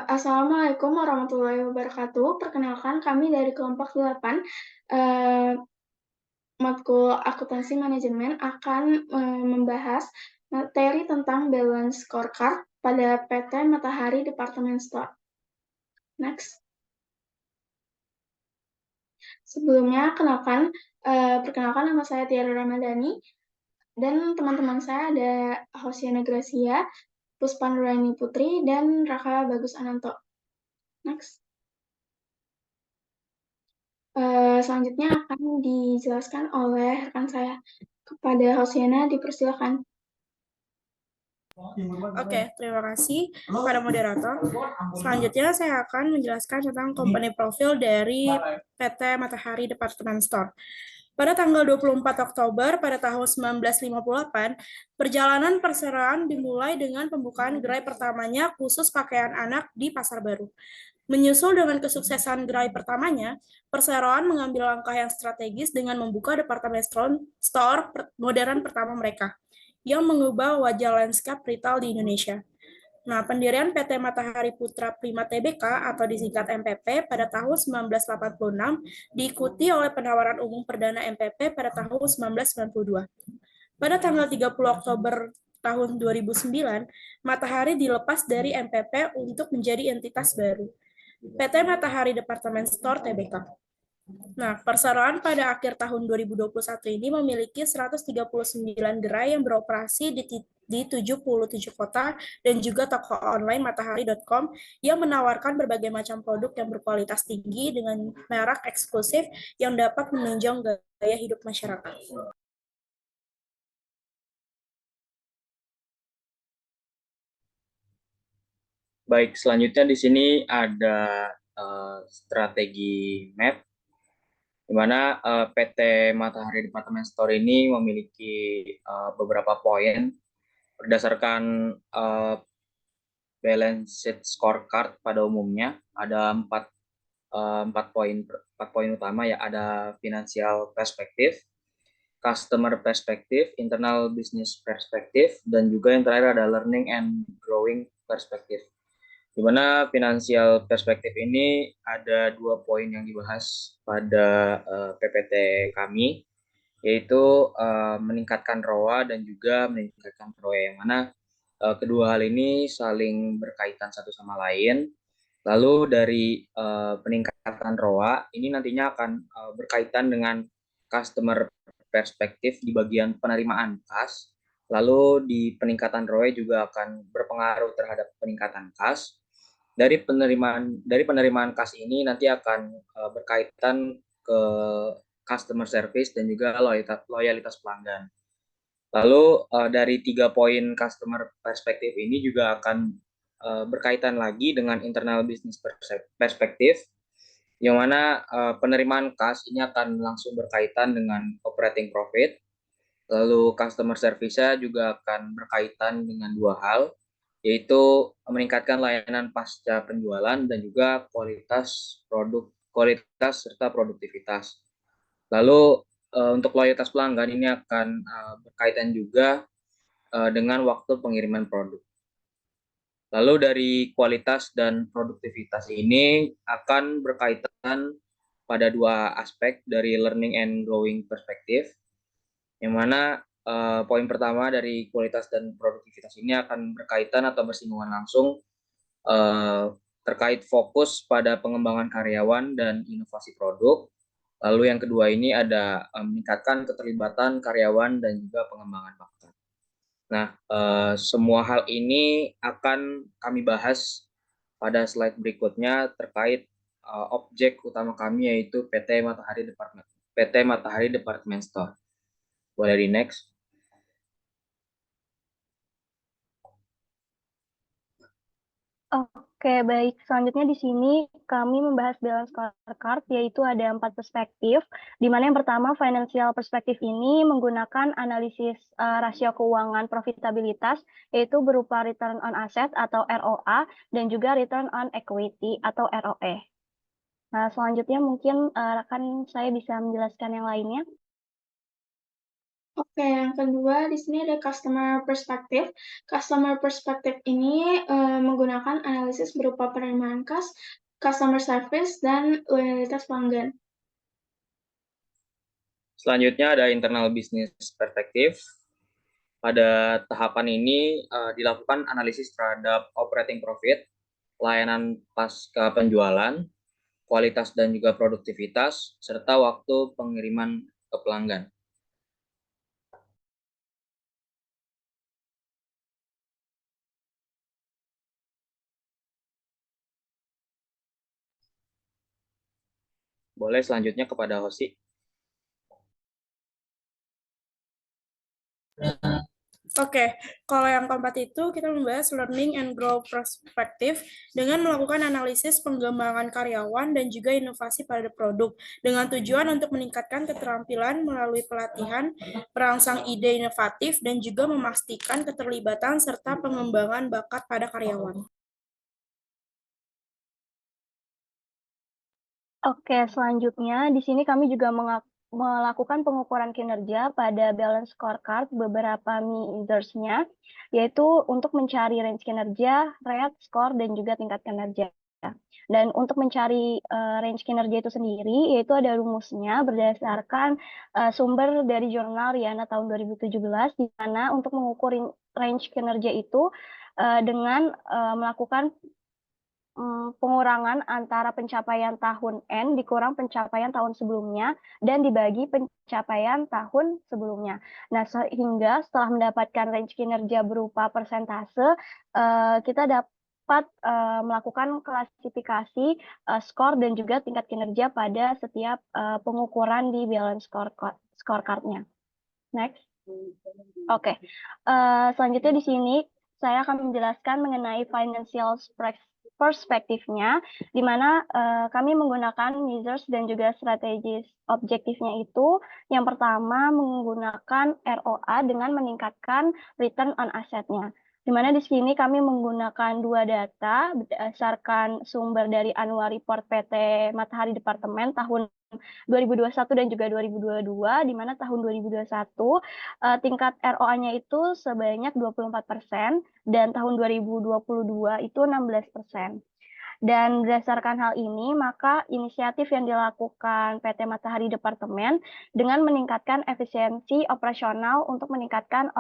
Assalamualaikum warahmatullahi wabarakatuh. Perkenalkan kami dari kelompok 8, eee, matkul akuntansi manajemen akan, membahas materi tentang balance scorecard pada PT Matahari Department Store. Next. Sebelumnya perkenalkan nama saya Tiara Ramadhani dan teman-teman saya ada Hosiana Gracia, Puspa Nuraini Putri, dan Raka Bagus Ananto. Next. Selanjutnya akan dijelaskan oleh rekan saya. Kepada Hosiana dipersilakan. Oke, terima kasih pada moderator. Selanjutnya saya akan menjelaskan tentang company profil dari PT Matahari Department Store. Pada tanggal 24 Oktober pada tahun 1958, perjalanan perseroan dimulai dengan pembukaan gerai pertamanya khusus pakaian anak di Pasar Baru. Menyusul dengan kesuksesan gerai pertamanya, perseroan mengambil langkah yang strategis dengan membuka departemen store modern pertama mereka, yang mengubah wajah lanskap retail di Indonesia. Nah, pendirian PT Matahari Putra Prima Tbk atau disingkat MPP pada tahun 1986 diikuti oleh penawaran umum perdana MPP pada tahun 1992. Pada tanggal 30 Oktober tahun 2009, Matahari dilepas dari MPP untuk menjadi entitas baru, PT Matahari Department Store Tbk. Nah, perseroan pada akhir tahun 2021 ini memiliki 139 gerai yang beroperasi di 77 kota dan juga toko online matahari.com yang menawarkan berbagai macam produk yang berkualitas tinggi dengan merek eksklusif yang dapat menunjang gaya hidup masyarakat. Baik, selanjutnya di sini ada strategi map, di mana PT Matahari Department Store ini memiliki beberapa poin berdasarkan balance sheet scorecard. Pada umumnya ada empat poin utama, ya. Ada financial perspective, customer perspective, internal business perspective, dan juga yang terakhir ada learning and growing perspective. Di mana finansial perspektif ini ada 2 poin yang dibahas pada PPT kami, yaitu meningkatkan ROA dan juga meningkatkan ROE, yang mana kedua hal ini saling berkaitan satu sama lain. Lalu dari peningkatan ROA ini nantinya akan berkaitan dengan customer perspektif di bagian penerimaan kas. Lalu di peningkatan ROE juga akan berpengaruh terhadap peningkatan kas. Dari penerimaan kas ini nanti akan berkaitan ke customer service dan juga loyalitas pelanggan. Lalu dari 3 poin customer perspektif ini juga akan berkaitan lagi dengan internal business perspektif, yang mana penerimaan kas ini akan langsung berkaitan dengan operating profit. Lalu customer service-nya juga akan berkaitan dengan 2 hal, yaitu meningkatkan layanan pasca penjualan dan juga kualitas serta produktivitas. Lalu untuk loyalitas pelanggan ini akan berkaitan juga dengan waktu pengiriman produk. Lalu dari kualitas dan produktivitas ini akan berkaitan pada 2 aspek dari learning and growing perspektif, yang mana poin pertama dari kualitas dan produktivitas ini akan berkaitan atau bersinggungan langsung terkait fokus pada pengembangan karyawan dan inovasi produk. Lalu yang kedua ini ada meningkatkan keterlibatan karyawan dan juga pengembangan bakat. Nah, semua hal ini akan kami bahas pada slide berikutnya terkait objek utama kami, yaitu PT Matahari Department Store. Boleh di next. Oke, baik. Selanjutnya di sini kami membahas balance scorecard, yaitu ada 4 perspektif, di mana yang pertama financial perspektif ini menggunakan analisis rasio keuangan profitabilitas, yaitu berupa return on asset atau ROA, dan juga return on equity atau ROE. Nah, selanjutnya mungkin rekan saya bisa menjelaskan yang lainnya. Oke, yang kedua di sini ada customer perspective. Customer perspective ini menggunakan analisis berupa penerimaan kas, customer service, dan loyalitas pelanggan. Selanjutnya ada internal business perspective. Pada tahapan ini dilakukan analisis terhadap operating profit, layanan pasca penjualan, kualitas dan juga produktivitas, serta waktu pengiriman ke pelanggan. Boleh selanjutnya kepada Hosi. Oke, kalau yang keempat itu kita membahas learning and grow perspective dengan melakukan analisis pengembangan karyawan dan juga inovasi pada produk dengan tujuan untuk meningkatkan keterampilan melalui pelatihan, merangsang ide inovatif, dan juga memastikan keterlibatan serta pengembangan bakat pada karyawan. Oke, selanjutnya di sini kami juga melakukan pengukuran kinerja pada balance scorecard beberapa measures-nya, yaitu untuk mencari range kinerja, rate, skor, dan juga tingkat kinerja. Dan untuk mencari range kinerja itu sendiri, yaitu ada rumusnya berdasarkan sumber dari jurnal Riana tahun 2017, di mana untuk mengukur range kinerja itu dengan melakukan pengurangan antara pencapaian tahun N dikurang pencapaian tahun sebelumnya dan dibagi pencapaian tahun sebelumnya. Nah, sehingga setelah mendapatkan range kinerja berupa persentase, kita dapat melakukan klasifikasi skor dan juga tingkat kinerja pada setiap pengukuran di balance scorecard-nya. Next. Oke. Selanjutnya di sini saya akan menjelaskan mengenai financial perspektifnya, di mana kami menggunakan measures dan juga strategis objektifnya itu. Yang pertama menggunakan ROA dengan meningkatkan return on asset-nya. Di mana di sini kami menggunakan dua data berdasarkan sumber dari annual report PT Matahari Departemen tahun 2021 dan juga 2022, di mana tahun 2021 tingkat ROA-nya itu sebanyak 24% dan tahun 2022 itu 16%. Dan berdasarkan hal ini, maka inisiatif yang dilakukan PT Matahari Departemen dengan meningkatkan efisiensi operasional untuk meningkatkan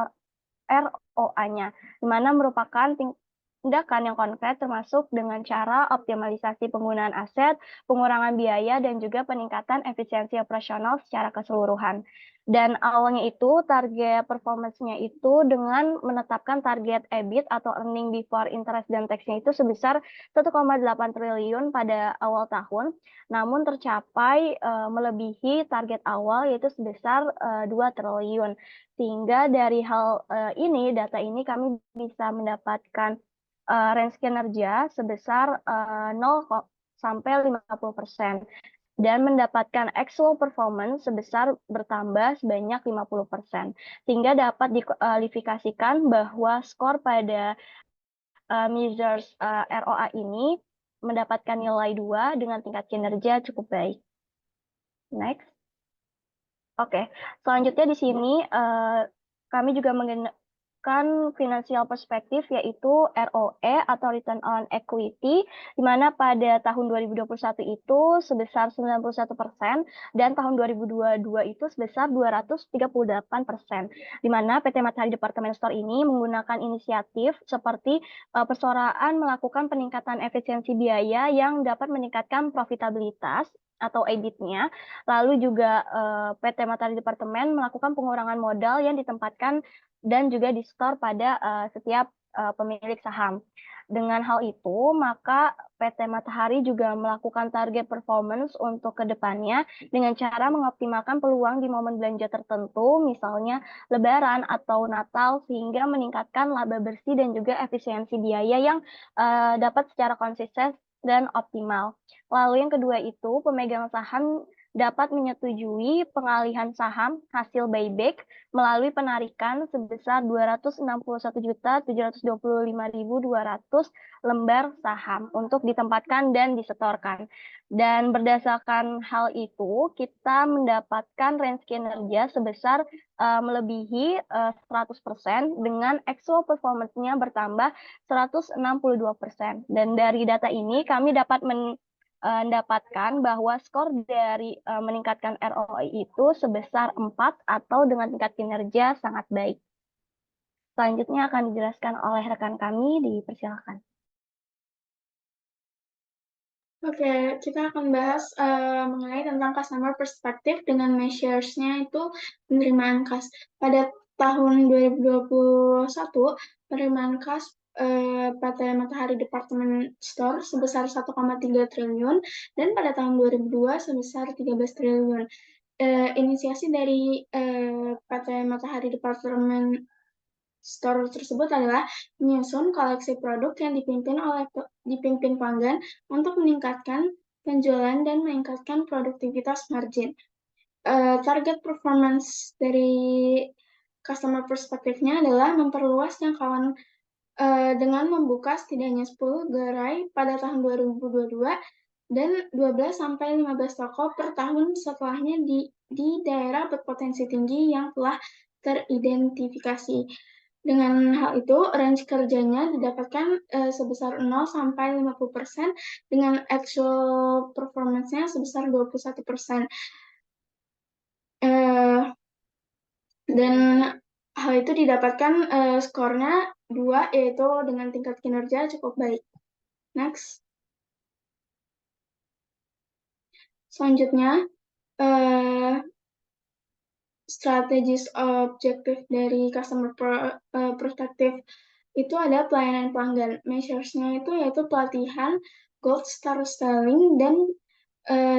ROA-nya, di mana merupakan tindakan yang konkret termasuk dengan cara optimalisasi penggunaan aset, pengurangan biaya, dan juga peningkatan efisiensi operasional secara keseluruhan. Dan awalnya itu target performance-nya itu dengan menetapkan target EBIT atau earning before interest dan tax-nya itu sebesar 1,8 triliun pada awal tahun, namun tercapai melebihi target awal yaitu sebesar 2 triliun. Sehingga dari hal ini, data ini kami bisa mendapatkan range kinerja sebesar 0 sampai 50% dan mendapatkan actual performance sebesar bertambah sebanyak 50%. Sehingga dapat dikualifikasikan bahwa skor pada measures ROA ini mendapatkan nilai 2 dengan tingkat kinerja cukup baik. Next. Oke, selanjutnya di sini kami juga menggunakan financial perspektif yaitu ROE atau Return on Equity, di mana pada tahun 2021 itu sebesar 91% dan tahun 2022 itu sebesar 238%, di mana PT Matahari Departemen Store ini menggunakan inisiatif seperti perseroan melakukan peningkatan efisiensi biaya yang dapat meningkatkan profitabilitas atau EBIT-nya, lalu juga PT Matahari Departemen melakukan pengurangan modal yang ditempatkan dan juga di-store pada setiap pemilik saham. Dengan hal itu, maka PT Matahari juga melakukan target performance untuk ke depannya dengan cara mengoptimalkan peluang di momen belanja tertentu, misalnya Lebaran atau Natal, sehingga meningkatkan laba bersih dan juga efisiensi biaya yang dapat secara konsisten dan optimal. Lalu yang kedua itu, pemegang saham dapat menyetujui pengalihan saham hasil buyback melalui penarikan sebesar 261.725.200 lembar saham untuk ditempatkan dan disetorkan. Dan berdasarkan hal itu, kita mendapatkan range kinerja sebesar melebihi 100% dengan actual performance-nya bertambah 162%. Dan dari data ini kami dapat mendapatkan bahwa skor dari meningkatkan ROI itu sebesar 4 atau dengan tingkat kinerja sangat baik. Selanjutnya akan dijelaskan oleh rekan kami, dipersilakan. Oke, kita akan bahas mengenai tentang customer perspective dengan measures-nya itu penerimaan kas. Pada tahun 2021, penerimaan kas PT Matahari Department Store sebesar 1,3 triliun dan pada tahun 2002 sebesar 13 triliun. Inisiasi dari PT Matahari Department Store tersebut adalah menyusun koleksi produk yang dipimpin pelanggan untuk meningkatkan penjualan dan meningkatkan produktivitas margin. Target performance dari customer perspektifnya adalah memperluas jangkauan dengan membuka setidaknya 10 gerai pada tahun 2022 dan 12-15 toko per tahun setelahnya di daerah berpotensi tinggi yang telah teridentifikasi. Dengan hal itu, range kerjanya didapatkan sebesar 0-50% dengan actual performance-nya sebesar 21%. Dan hal itu didapatkan skornya 2, yaitu dengan tingkat kinerja cukup baik. Next. Selanjutnya, strategis objektif dari customer perspective itu ada pelayanan pelanggan. Measures-nya itu yaitu pelatihan, gold star styling, dan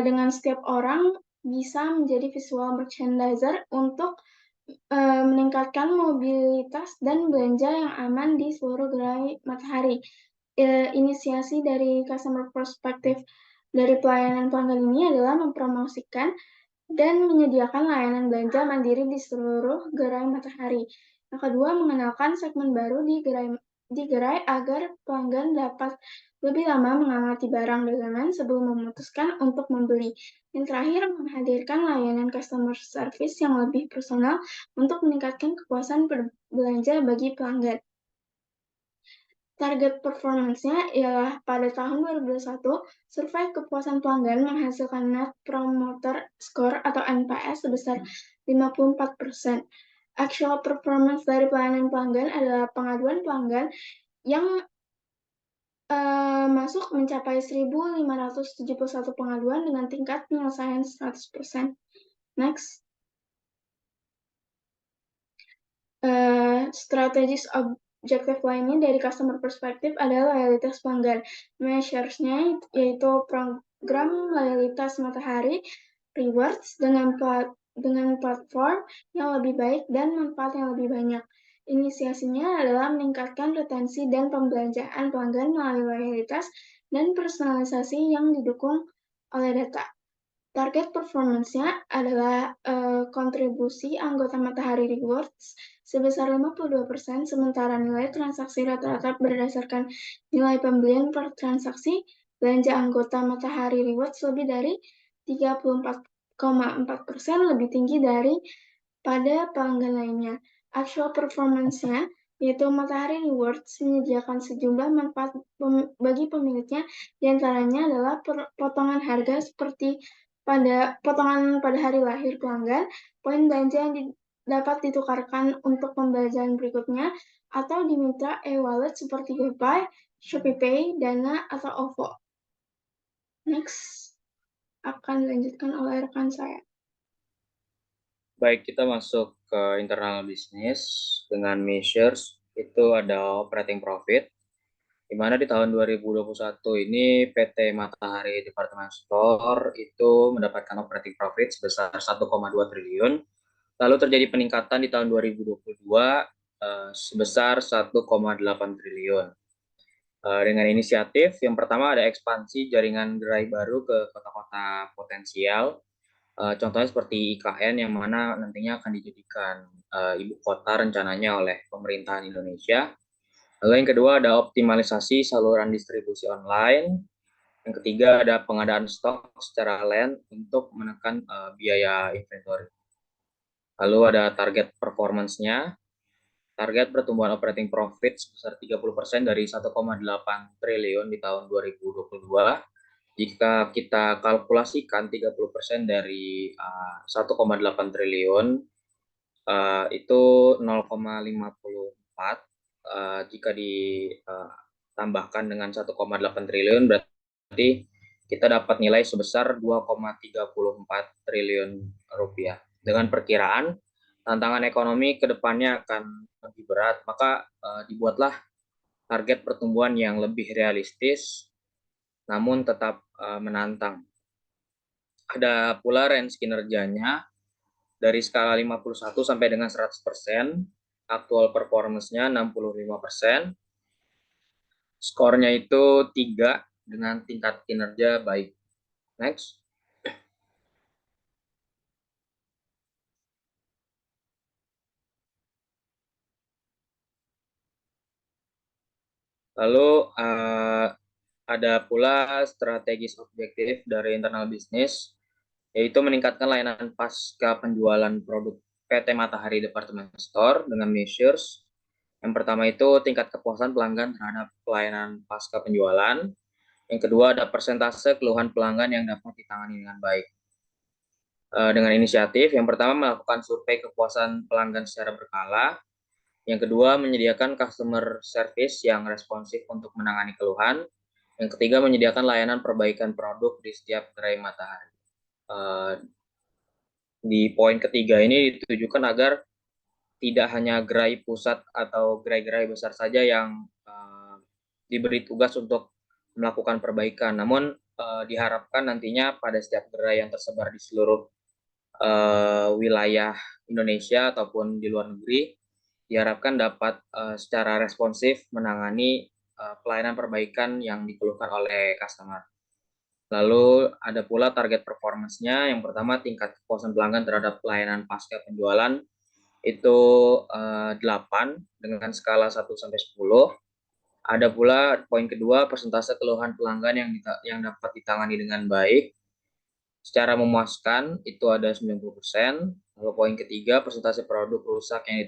dengan setiap orang bisa menjadi visual merchandiser untuk meningkatkan mobilitas dan belanja yang aman di seluruh gerai Matahari. Inisiasi dari customer perspective dari pelayanan pelanggan ini adalah mempromosikan dan menyediakan layanan belanja mandiri di seluruh gerai Matahari. Yang kedua, mengenalkan segmen baru di gerai agar pelanggan dapat lebih lama mengamati barang dagangan sebelum memutuskan untuk membeli. Yang terakhir, menghadirkan layanan customer service yang lebih personal untuk meningkatkan kepuasan berbelanja bagi pelanggan. Target performance-nya ialah pada tahun 2021, survei kepuasan pelanggan menghasilkan Net Promoter Score atau NPS sebesar 54%. Actual performance dari pelayanan pelanggan adalah pengaduan pelanggan yang masuk mencapai 1.571 pengaduan dengan tingkat penyelesaian 100%. Next. Strategis objektif lainnya dari customer perspective adalah loyalitas pelanggan. Measures-nya yaitu program loyalitas Matahari Rewards dengan platform yang lebih baik dan manfaat yang lebih banyak. Inisiasinya adalah meningkatkan retensi dan pembelanjaan pelanggan melalui loyalitas dan personalisasi yang didukung oleh data. Target performance-nya adalah kontribusi anggota Matahari Rewards sebesar 52%, sementara nilai transaksi rata-rata berdasarkan nilai pembelian per transaksi belanja anggota Matahari Rewards lebih dari 34,4%, lebih tinggi dari pada pelanggan lainnya. Actual performance-nya yaitu Matahari Rewards menyediakan sejumlah manfaat bagi pemiliknya, diantaranya adalah potongan harga seperti potongan pada hari lahir pelanggan, poin belanja yang dapat ditukarkan untuk pembelanjaan berikutnya, atau di mitra e-wallet seperti GoPay, ShopeePay, Dana, atau OVO. Next, akan dilanjutkan oleh rekan saya. Baik, kita masuk ke internal business dengan measures, itu ada operating profit, di mana di tahun 2021 ini PT Matahari Department Store itu mendapatkan operating profit sebesar 1,2 triliun. Lalu terjadi peningkatan di tahun 2022 sebesar 1,8 triliun. Dengan inisiatif yang pertama ada ekspansi jaringan gerai baru ke kota-kota potensial. Contohnya seperti IKN yang mana nantinya akan dijadikan ibu kota rencananya oleh pemerintahan Indonesia. Lalu yang kedua ada optimalisasi saluran distribusi online. Yang ketiga ada pengadaan stok secara land untuk menekan biaya inventory. Lalu ada target performance-nya. Target pertumbuhan operating profit sebesar 30% dari 1,8 triliun di tahun 2022. Jika kita kalkulasikan 30% dari 1,8 triliun, itu 0,54. Jika ditambahkan dengan 1,8 triliun, berarti kita dapat nilai sebesar 2,34 triliun rupiah. Dengan perkiraan tantangan ekonomi ke depannya akan lebih berat, maka dibuatlah target pertumbuhan yang lebih realistis, namun tetap menantang. Ada pula range kinerjanya dari skala 51 sampai dengan 100%, aktual performance-nya 65%, skornya itu 3 dengan tingkat kinerja baik. Next. Lalu ada pula strategis objektif dari internal bisnis, yaitu meningkatkan layanan pasca penjualan produk PT Matahari Department Store dengan measures. Yang pertama itu tingkat kepuasan pelanggan terhadap pelayanan pasca penjualan. Yang kedua ada persentase keluhan pelanggan yang dapat ditangani dengan baik. Dengan inisiatif, yang pertama melakukan survei kepuasan pelanggan secara berkala. Yang kedua, menyediakan customer service yang responsif untuk menangani keluhan. Yang ketiga, menyediakan layanan perbaikan produk di setiap gerai Matahari. Di poin ketiga ini ditujukan agar tidak hanya gerai pusat atau gerai-gerai besar saja yang diberi tugas untuk melakukan perbaikan, namun diharapkan nantinya pada setiap gerai yang tersebar di seluruh wilayah Indonesia ataupun di luar negeri, diharapkan dapat secara responsif menangani pelayanan perbaikan yang dikeluhkan oleh customer. Lalu ada pula target performance-nya. Yang pertama tingkat kepuasan pelanggan terhadap pelayanan pasca penjualan itu 8 dengan skala 1 sampai 10. Ada pula poin kedua persentase keluhan pelanggan yang dapat ditangani dengan baik secara memuaskan itu ada 90%. Lalu poin ketiga persentase produk rusak yang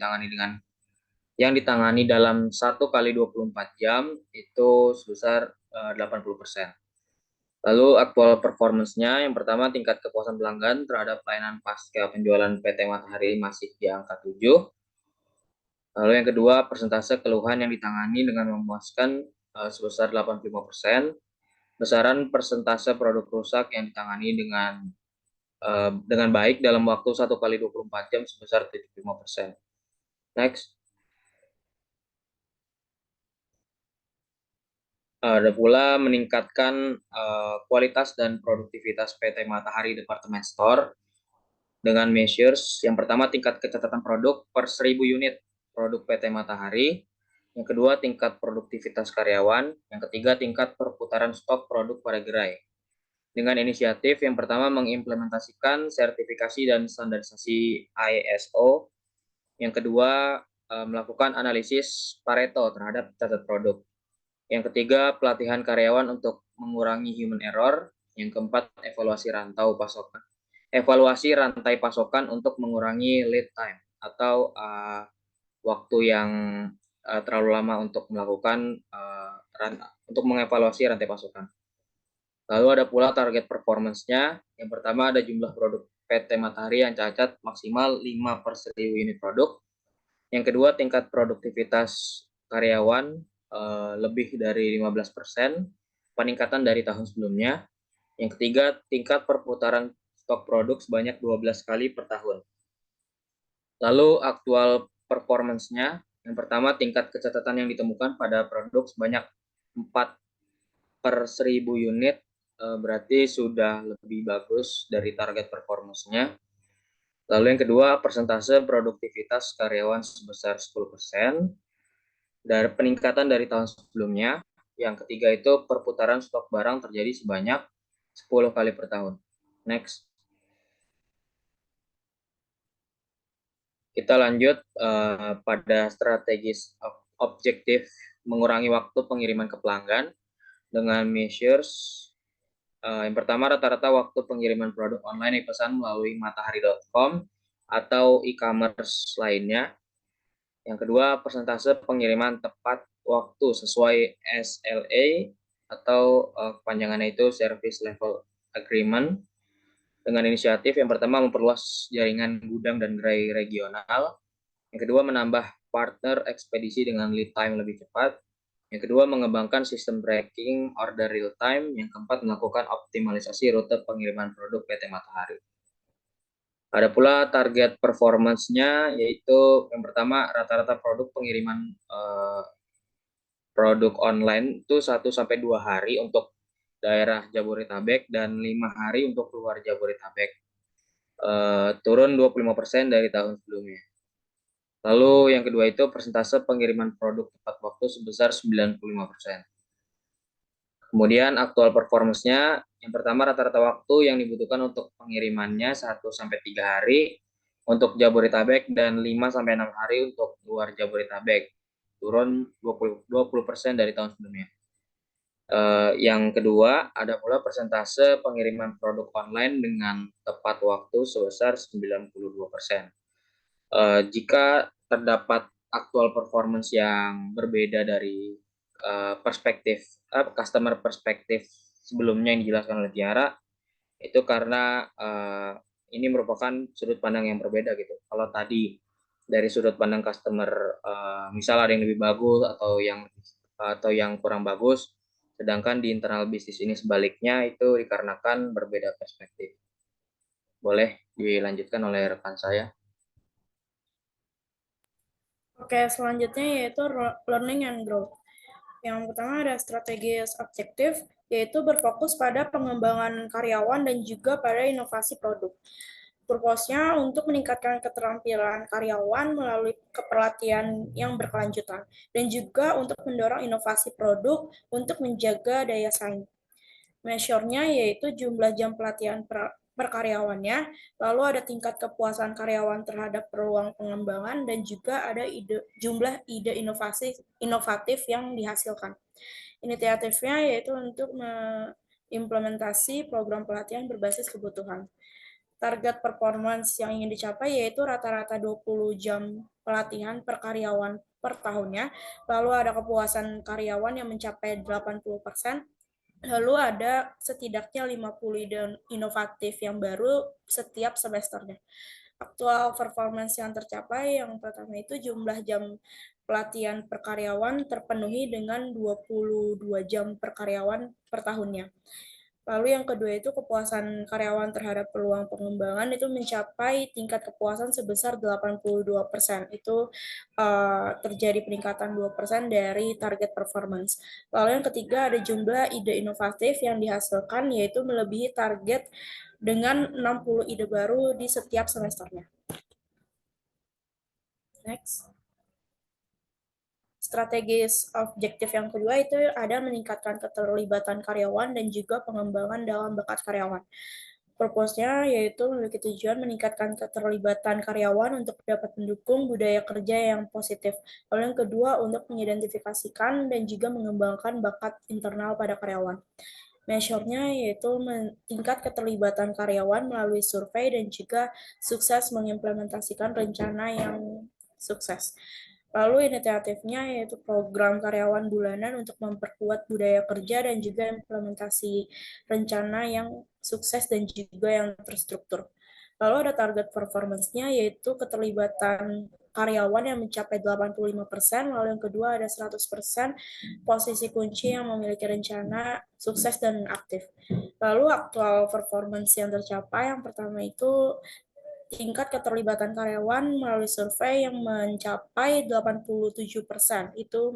ditangani dalam 1 kali 24 jam itu sebesar 80%. Lalu aktual performance-nya, yang pertama tingkat kepuasan pelanggan terhadap layanan pasca penjualan PT Matahari masih di angka 7. Lalu yang kedua, persentase keluhan yang ditangani dengan memuaskan sebesar 85%. Besaran persentase produk rusak yang ditangani dengan baik dalam waktu 1 kali 24 jam sebesar 75%. Next. Ada pula meningkatkan kualitas dan produktivitas PT Matahari Department Store dengan measures. Yang pertama tingkat kecacatan produk per 1000 unit produk PT Matahari. Yang kedua tingkat produktivitas karyawan. Yang ketiga tingkat perputaran stok produk pada gerai. Dengan inisiatif yang pertama mengimplementasikan sertifikasi dan standarisasi ISO. Yang kedua melakukan analisis Pareto terhadap catat produk. Yang ketiga, pelatihan karyawan untuk mengurangi human error. Yang keempat, evaluasi rantai pasokan untuk mengurangi lead time atau waktu yang terlalu lama untuk melakukan untuk mengevaluasi rantai pasokan. Lalu ada pula target performance-nya. Yang pertama ada jumlah produk PT Matahari yang cacat maksimal 5/1000 unit produk. Yang kedua, tingkat produktivitas karyawan lebih dari 15%, peningkatan dari tahun sebelumnya. Yang ketiga, tingkat perputaran stok produk sebanyak 12 kali per tahun. Lalu aktual performance-nya, yang pertama tingkat kecacatan yang ditemukan pada produk sebanyak 4/1000 unit, berarti sudah lebih bagus dari target performance-nya. Lalu yang kedua, persentase produktivitas karyawan sebesar 10%. Dari peningkatan dari tahun sebelumnya. Yang ketiga itu perputaran stok barang terjadi sebanyak 10 kali per tahun. Next. Kita lanjut pada strategis objektif mengurangi waktu pengiriman ke pelanggan dengan measures. Yang pertama, rata-rata waktu pengiriman produk online dipesan melalui matahari.com atau e-commerce lainnya. Yang kedua, persentase pengiriman tepat waktu sesuai SLA atau kepanjangannya itu Service Level Agreement. Dengan inisiatif yang pertama memperluas jaringan gudang dan gerai regional. Yang kedua, menambah partner ekspedisi dengan lead time lebih cepat. Yang kedua, mengembangkan sistem tracking order real time. Yang keempat, melakukan optimalisasi rute pengiriman produk PT Matahari. Ada pula target performance-nya, yaitu yang pertama, rata-rata produk pengiriman produk online itu 1-2 hari untuk daerah Jabodetabek dan 5 hari untuk luar Jabodetabek. Turun 25% dari tahun sebelumnya. Lalu yang kedua itu persentase pengiriman produk tepat waktu sebesar 95%. Kemudian aktual performance-nya, yang pertama rata-rata waktu yang dibutuhkan untuk pengirimannya 1-3 hari untuk Jabodetabek dan 5-6 hari untuk luar Jabodetabek. Turun 20% dari tahun sebelumnya. Yang kedua, ada pula persentase pengiriman produk online dengan tepat waktu sebesar 92%. Jika terdapat aktual performance yang berbeda dari customer perspektif sebelumnya yang dijelaskan oleh Tiara, itu karena ini merupakan sudut pandang yang berbeda gitu. Kalau tadi dari sudut pandang customer, misal ada yang lebih bagus atau yang kurang bagus, sedangkan di internal bisnis ini sebaliknya, itu dikarenakan berbeda perspektif. Boleh dilanjutkan oleh rekan saya. Oke, selanjutnya yaitu learning and growth. Yang pertama ada strategis objektif, yaitu berfokus pada pengembangan karyawan dan juga pada inovasi produk. Purpose-nya untuk meningkatkan keterampilan karyawan melalui kepelatihan yang berkelanjutan, dan juga untuk mendorong inovasi produk untuk menjaga daya saing. Measure-nya yaitu jumlah jam pelatihan per karyawannya, lalu ada tingkat kepuasan karyawan terhadap peluang pengembangan, dan juga ada jumlah ide inovatif yang dihasilkan. Inisiatifnya yaitu untuk mengimplementasi program pelatihan berbasis kebutuhan. Target performance yang ingin dicapai yaitu rata-rata 20 jam pelatihan per karyawan per tahunnya, lalu ada kepuasan karyawan yang mencapai 80%, lalu ada setidaknya 50 ide inovatif yang baru setiap semesternya. Aktual performance yang tercapai yang pertama itu jumlah jam pelatihan per karyawan terpenuhi dengan 22 jam per karyawan per tahunnya. Lalu yang kedua itu kepuasan karyawan terhadap peluang pengembangan itu mencapai tingkat kepuasan sebesar 82%. Itu terjadi peningkatan 2% dari target performance. Lalu yang ketiga ada jumlah ide inovatif yang dihasilkan yaitu melebihi target dengan 60 ide baru di setiap semesternya. Next. Strategis objektif yang kedua itu ada meningkatkan keterlibatan karyawan dan juga pengembangan dalam bakat karyawan. Purpose-nya yaitu memiliki tujuan meningkatkan keterlibatan karyawan untuk dapat mendukung budaya kerja yang positif. Lalu yang kedua untuk mengidentifikasikan dan juga mengembangkan bakat internal pada karyawan. Measure-nya yaitu tingkat keterlibatan karyawan melalui survei dan juga sukses mengimplementasikan rencana yang sukses. Lalu inisiatifnya yaitu program karyawan bulanan untuk memperkuat budaya kerja dan juga implementasi rencana yang sukses dan juga yang terstruktur. Lalu ada target performance-nya yaitu keterlibatan karyawan yang mencapai 85%, lalu yang kedua ada 100% posisi kunci yang memiliki rencana sukses dan aktif. Lalu aktual performance yang tercapai yang pertama itu tingkat keterlibatan karyawan melalui survei yang mencapai 87%. Itu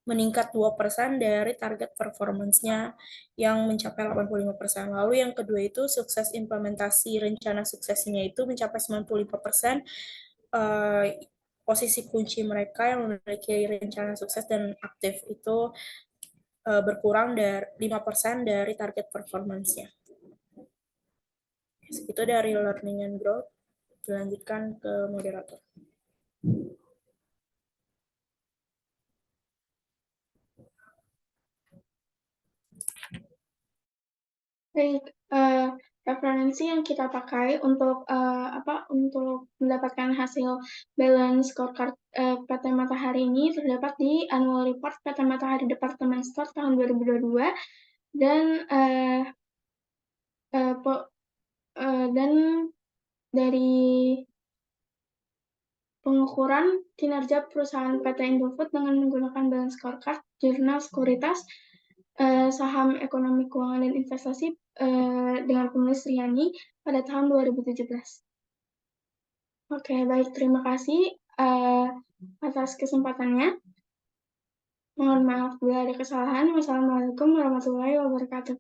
meningkat 2% dari target performance-nya yang mencapai 85%. Lalu yang kedua itu sukses implementasi rencana suksesnya itu mencapai 95%. Posisi kunci mereka yang memiliki rencana sukses dan aktif itu berkurang dari 5% dari target performance-nya. Itu dari learning and growth. Dilanjutkan ke moderator. Baik, referensi yang kita pakai untuk mendapatkan hasil balance scorecard PT Matahari ini terdapat di annual report PT Matahari Department Store tahun 2022 dan dari pengukuran kinerja perusahaan PT Indofood dengan menggunakan balance scorecard, jurnal sekuritas, saham ekonomi keuangan dan investasi dengan penulis Riani pada tahun 2017. Oke, baik, terima kasih atas kesempatannya. Mohon maaf bila ada kesalahan. Wassalamualaikum warahmatullahi wabarakatuh.